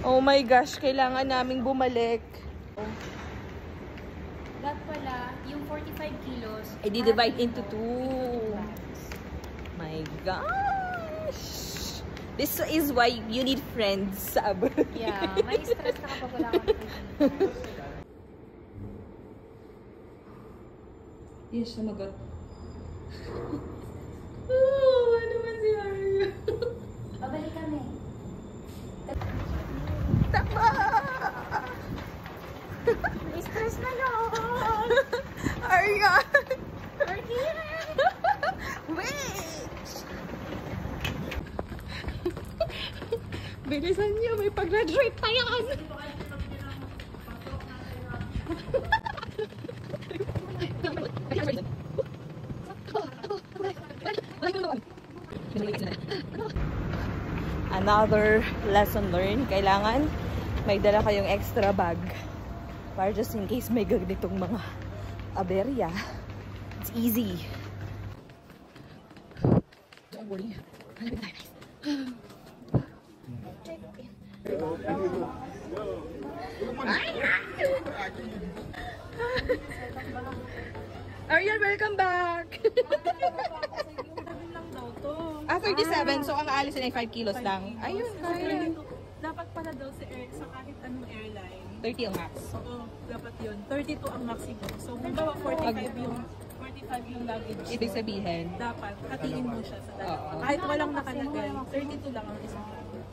Oh my gosh, kailangan naming bumalik. That pala, yung 45 kilos. I divide into 2. My gosh! This is why you need friends sa abroad. Yeah, may stress ka kapag wala kang friends. Yes, sumagot. Oh, ano man si Arya? Babalik kami. Tama! May stress na lang. Arya! Arya! Wait! Bilisan niyo, may pag-graduate pa yan! Another lesson learned, kailangan may dala kayong extra bag para just in case may ganitong mga aberya. It's easy. Don't worry. Ariel, welcome back! 37. So, ang aalisin ay 5 kilos lang. Ayun, kaya. Dapat pala daw sa kahit anong airline. 30 ang max. Oo, dapat yun. 32 ang maximum. So, kung bawa 45 yung luggage. Ibig sabihin, Dapat, hatiin mo siya sa dalawa. Kahit walang nakalagay, 32 lang ang isang luggage.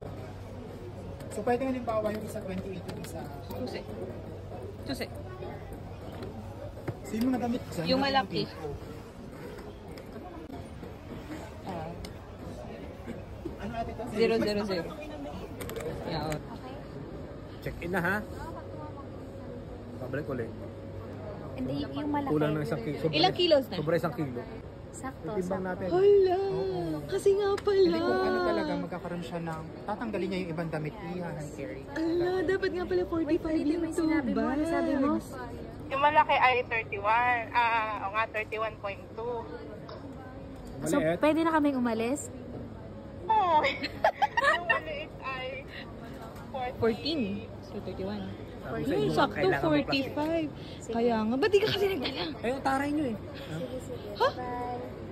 So, pwede halimbawa yung isa 28 yung isa. susi. Susi. So, yung mga damit. Yung malaki. Ano natin ito? 000. Yeah, oh. Check in na ha. Pabalik ulit. Hindi, yung malaki. Kulang ng 1 kilo. Ilang kilos na? Sobra 1 kilo. Sakto. Timbang natin. Hala! Kasi nga pala. Hindi kung ano talaga magkakaroon siya ng tatanggalin niya yung ibang damit i-hand carry. Ala, dapat nga pala 45 yung Sinabi mo, ano sabi mo? Yung malaki ay 31. O nga, 31.2. So, Maliit. pwede na kaming umalis? Oh, yung maliit ay 14. So, 31. Sabi sa inyo, Sakto, kailangan mo plastic. 45. Kaya nga, ba't di ka kasi nagdala? Ayun, taray nyo eh. Ha?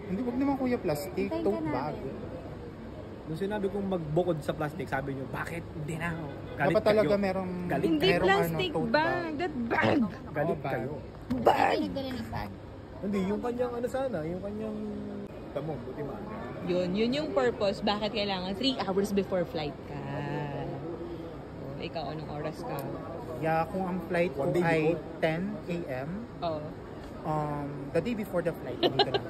Hindi, wag naman kuya plastic, Hintayin ka tote bag. Nung sinabi kong magbukod sa plastic, sabi nyo, bakit? Hindi na. Galit Dapat talaga kayo. merong Galit. Hindi merong plastic tote bag. That bag. Galit Oh, bag. kayo. Bag! Nagdala ng bag. Hindi, yung kanyang ano sana, yung kanyang tamo, buti man. Yun yung purpose. Bakit kailangan 3 hours before flight ka? Oh, ikaw, anong oras ka? Yeah, kung ang flight ko One day ay before. 10 a.m., Oh. the day before the flight, hindi ka na.